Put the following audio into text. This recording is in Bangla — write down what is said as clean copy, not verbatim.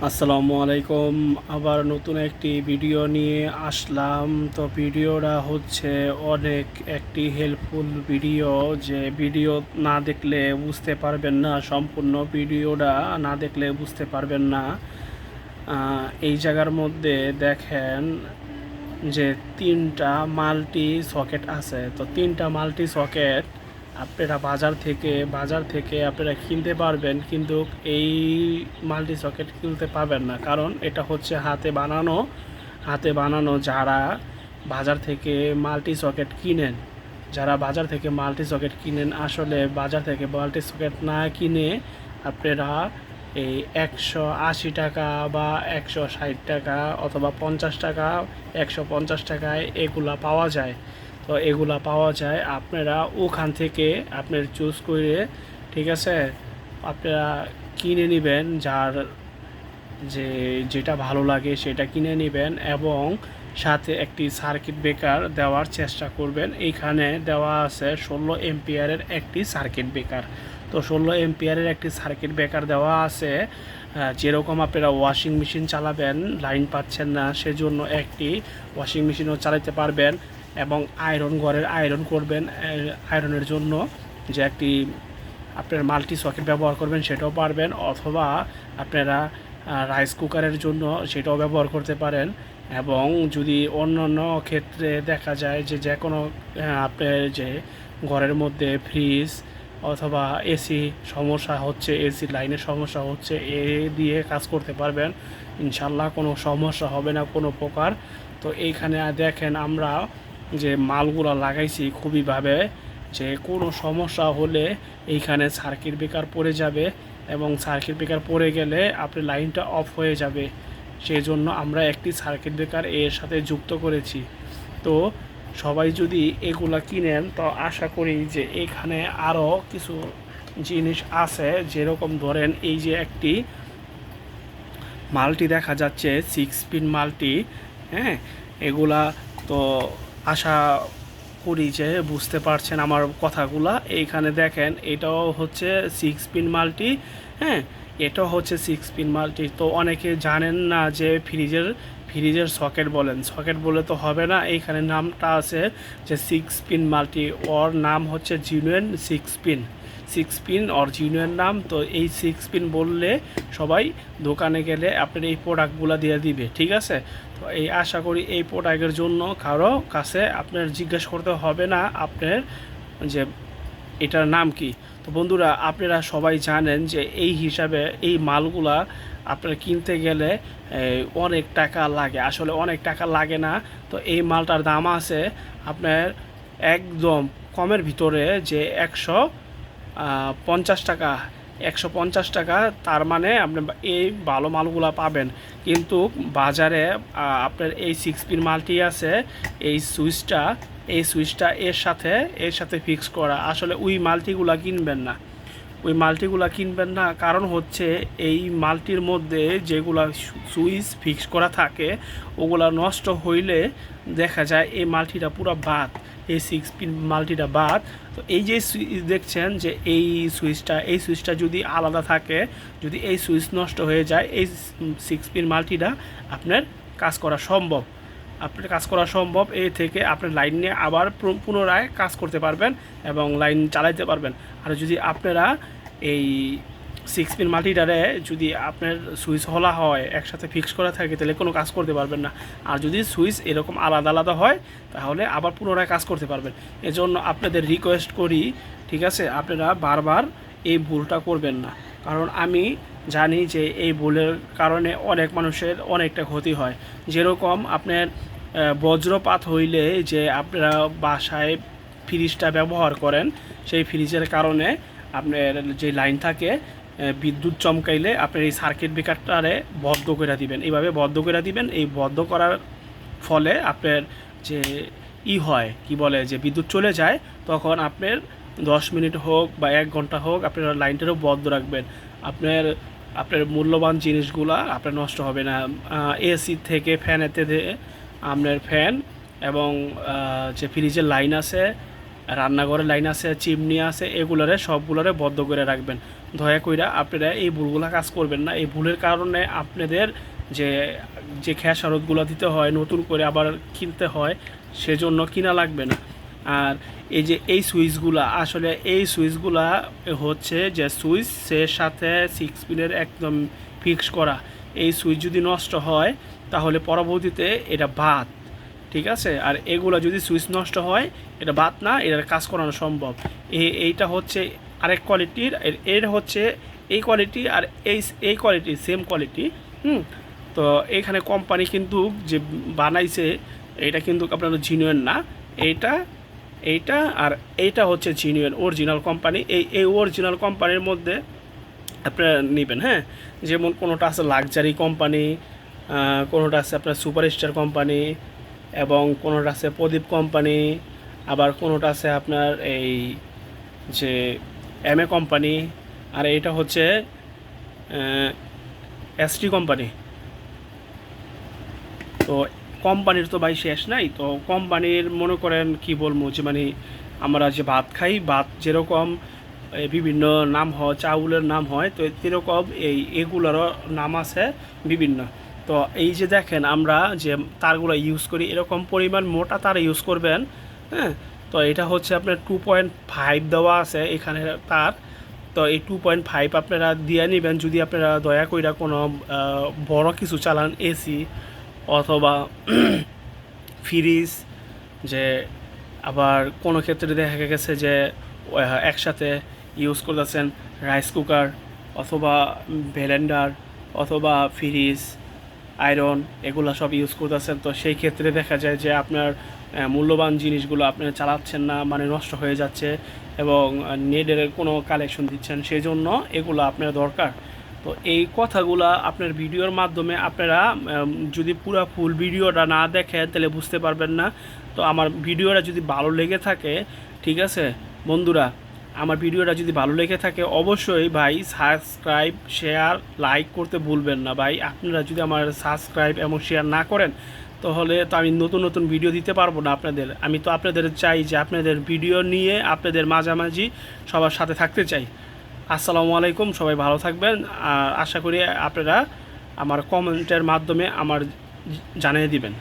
আসসালামু আলাইকুম। আবার নতুন একটি ভিডিও নিয়ে আসলাম। তো ভিডিওটা হচ্ছে অনেক একটি হেল্পফুল ভিডিও, যে ভিডিও না দেখলে বুঝতে পারবেন না, সম্পূর্ণ ভিডিওটা না দেখলে বুঝতে পারবেন না। এই জায়গার মধ্যে দেখেন যে তিনটা মাল্টি সকেট আছে। তো তিনটা মাল্টি সকেট আপনারা বাজার থেকে আপনারা কিনতে পারবেন, কিন্তু এই মাল্টি সকেট কিনতে পারবেন না, কারণ এটা হচ্ছে হাতে বানানো। যারা বাজার থেকে মাল্টি সকেট কিনেন, আসলে বাজার থেকে মাল্টি সকেট না কিনে আপনারা এই 180 টাকা বা 160 টাকা অথবা 50 টাকা, 150 টাকায় এগুলা পাওয়া যায়। আপনারা ওখান থেকে আপনার চুজ করে, ঠিক আছে, আপনারা কিনে নেবেন, যেটা ভালো লাগে সেটা কিনে নেবেন, এবং সাথে একটি সার্কিট ব্রেকার দেওয়ার চেষ্টা করবেন। এইখানে দেওয়া আছে 16 এম্পিয়ারের একটি সার্কিট ব্রেকার। তো 16 এম্পিয়ারের একটি সার্কিট ব্রেকার দেওয়া আছে। যেরকম আপনারা ওয়াশিং মেশিন চালাবেন, লাইন পাচ্ছেন না, সেজন্য একটি ওয়াশিং মেশিনও চালাতে পারবেন, এবং ঘরের আয়রন করবেন, আয়রনের জন্য যে একটি আপনার মাল্টি সকেট ব্যবহার করবেন সেটাও পারবেন, অথবা আপনারা রাইস কুকারের জন্য সেটাও ব্যবহার করতে পারেন। এবং যদি অন্য অন্য ক্ষেত্রে দেখা যায় যে যে কোনো আপনার যে ঘরের মধ্যে ফ্রিজ অথবা এসি সমস্যা হচ্ছে, এসি লাইনের সমস্যা হচ্ছে, এ দিয়ে কাজ করতে পারবেন। ইনশাল্লাহ কোনো সমস্যা হবে না কোনো প্রকার। তো এইখানে দেখেন আমরা যে মালগুলো লাগাইছি খুবইভাবে, যে কোনো সমস্যা হলে এইখানে সার্কিট ব্রেকার পড়ে যাবে, এবং সার্কিট ব্রেকার পড়ে গেলে আপনার লাইনটা অফ হয়ে যাবে। সেই জন্য আমরা একটি সার্কিট ব্রেকার এর সাথে যুক্ত করেছি। তো সবাই যদি এগুলা কিনেন, তো আশা করি যে এখানে আরও কিছু জিনিস আছে, যেরকম ধরেন এই যে একটি মাল্টি দেখা যাচ্ছে 6 পিন মাল্টি। হ্যাঁ, এগুলা তো আশা করি যে বুঝতে পারছেন আমার কথাগুলা। এইখানে দেখেন এটাও হচ্ছে 6 পিন মাল্টি। হ্যাঁ, এটাও হচ্ছে 6 পিন মাল্টি। তো অনেকে জানেন না যে ফ্রিজের সকেট বলে তো হবে না, এইখানে নামটা আছে যে 6 পিন মাল্টি। ওর নাম হচ্ছে জিনুইন 6 পিন অরিজিনাল নাম। তো এই 6 পিন বললে সবাই দোকানে গেলে আপনার এই প্রোডাক্টগুলো দিয়ে দিবে, ঠিক আছে। তো এই আশা করি এই প্রোডাক্টের জন্য কারো কাছে আপনার জিজ্ঞেস করতে হবে না আপনার যে এটার নাম কি। তো বন্ধুরা, আপনারা সবাই জানেন যে এই হিসাবে এই মালগুলা আপনার কিনতে গেলে অনেক টাকা লাগে, আসলে অনেক টাকা লাগে না। তো এই মালটার দাম আছে আপনার একদম কমের ভিতরে, যে 150 টাকা, 150 টাকা। তার মানে আপনি এই ভালো মালগুলা পাবেন। কিন্তু বাজারে আপনার এই 6 পিন মালটি আছে, এই সুইচটা এর সাথে ফিক্স করা। আসলে ওই মাল্টিগুলা কিনবেন না, কারণ হচ্ছে এই মাল্টির মধ্যে যেগুলা সুইচ ফিক্স করা থাকে ওগুলা নষ্ট হইলে দেখা যায় এই মাল্টিটা পুরো বাদ, এই 6 পিন মাল্টিটা বাদ। তো এই যে দেখছেন যে এই সুইচটা যদি আলাদা থাকে, যদি এই সুইচ নষ্ট হয়ে যায়, এই 6 পিন মাল্টিটা আপনার কাজ করা সম্ভব। এই থেকে আপনার লাইন নিয়ে আবার পুনরায় কাজ করতে পারবেন এবং লাইন চালাইতে পারবেন। আর যদি আপনারা এই 6 পিন মাল্টিটারে যদি আপনার সুইচ হলা হয়, একসাথে ফিক্স করা থাকে, তাহলে কোনো কাজ করতে পারবেন না। আর যদি সুইচ এরকম আলাদা আলাদা হয়, তাহলে আবার পুনরায় কাজ করতে পারবেন। এজন্য আপনাদের রিকোয়েস্ট করি, ঠিক আছে, আপনারা বারবার এই ভুলটা করবেন না, কারণ আমি জানি যে এই ভুলের কারণে অনেক মানুষের অনেকটা ক্ষতি হয়। যেরকম আপনার বজ্রপাত হইলে যে আপনারা বাসায় ফ্রিজটা ব্যবহার করেন, সেই ফ্রিজের কারণে আপনার যে লাইন থাকে, বিদ্যুৎ চমকাইলে আপনার এই সার্কিট ব্রেকারটারে বদ্ধ করে দিবেন, এইভাবে বদ্ধ করে দিবেন। এই বদ্ধ করার ফলে আপনার যে হয় কি বলে, যে বিদ্যুৎ চলে যায়, তখন আপনার 10 মিনিট হোক বা 1 ঘন্টা হোক আপনার লাইনটারও বদ্ধ রাখবেন। আপনার আপনার মূল্যবান জিনিসগুলা আপনার নষ্ট হবে না। এসি থেকে ফ্যানেতে আপনার ফ্যান এবং যে ফ্রিজের লাইন আছে, রান্নাঘরের লাইন আছে, চিমনি আছে, এগুলারে সবগুলোরে বদ্ধ করে রাখবেন। দয়া কইরা আপনারা এই ভুলগুলো কাজ করবেন না। এই ভুলের কারণে আপনাদের যে যে খেসারতগুলো দিতে হয়, নতুন করে আবার কিনতে হয়, সেজন্য কিনা লাগবে না। আর এই যে এই সুইচগুলা, আসলে এই সুইচগুলা হচ্ছে যে সুইচের সাথে 6 পিনের একদম ফিক্স করা। এই সুইচ যদি নষ্ট হয় তাহলে পরবর্তীতে এটা বাদ, ঠিক আছে। আর এগুলো যদি সুইচ নষ্ট হয় এটা বাদ না, এটার কাজ করানো সম্ভব। এইটা হচ্ছে আরেক কোয়ালিটির, এর হচ্ছে এই কোয়ালিটি, আর এই কোয়ালিটি সেম কোয়ালিটি। তো এইখানে কোম্পানি কিন্তু যে বানাইছে এটা কিন্তু আপনার জিনুইন না। এইটা এইটা আর এইটা হচ্ছে জিনুইন অরিজিনাল কোম্পানি। এই অরিজিনাল কোম্পানির মধ্যে আপনারা নেবেন, হ্যাঁ। যেমন কোনোটা আছে লাক্সারি কোম্পানি, কোনোটা আছে আপনার সুপারস্টার কোম্পানি, এবং কোনোটা আছে প্রদীপ কোম্পানি, আবার কোনোটা আছে আপনার এই যে এমএ কোম্পানি, আর এটা হচ্ছে এসটি কোম্পানি। তো কোম্পানির তো ভাই শেষ নাই। তো কোম্পানির মনে করেন কি বলবো, যে মানে আমরা যে ভাত খাই, ভাত যেরকম বিভিন্ন নাম হয়, চাউলের নাম হয়, তো এরকম এগুলোরও নাম আছে বিভিন্ন। তো এই যে দেখেন আমরা যে তারগুলো ইউজ করি, এরকম পরিমাণ মোটা তার ইউজ করবেন, হ্যাঁ। তো এটা হচ্ছে আপনার 2.5 দেওয়া আছে এখানে তার। তো এই 2.5 আপনারা দিয়ে নেবেন যদি আপনারা দয়া কইরা কোনো বড় কিছু চালান, এসি অথবা ফ্রিজ, যে আবার কোনো ক্ষেত্রে দেখা গেছে যে একসাথে ইউজ করতেছেন রাইস কুকার অথবা ব্লেন্ডার অথবা ফ্রিজ, আয়রন, এগুলো সব ইউজ করতেছেন। তো সেই ক্ষেত্রে দেখা যায় যে আপনার মূল্যবান জিনিসগুলো আপনি চালাচ্ছেন না, মানে নষ্ট হয়ে যাচ্ছে, এবং নেটের কোনো কালেকশন দিচ্ছেন, সেই জন্য এগুলো আপনার দরকার। তো এই কথাগুলো আপনার ভিডিওর মাধ্যমে আপনারা যদি পুরো ফুল ভিডিওটা না দেখেন তাহলে বুঝতে পারবেন না। তো আমার ভিডিওটা যদি ভালো লেগে থাকে, ঠিক আছে বন্ধুরা, আমার ভিডিওটা যদি ভালো লেগে থাকে অবশ্যই ভাই সাবস্ক্রাইব, শেয়ার, লাইক করতে ভুলবেন না ভাই। আপনারা যদি আমার সাবস্ক্রাইব এবং শেয়ার না করেন তাহলে তো আমি নতুন নতুন ভিডিও দিতে পারবো না আপনাদের। আমি তো আপনাদের চাই যে আপনাদের ভিডিও নিয়ে আপনাদের মাঝামাঝি সবার সাথে থাকতে চাই। আসসালামু আলাইকুম, সবাই ভালো থাকবেন। আর আশা করি আপনারা আমার কমেন্টের মাধ্যমে আমার জানিয়ে দিবেন।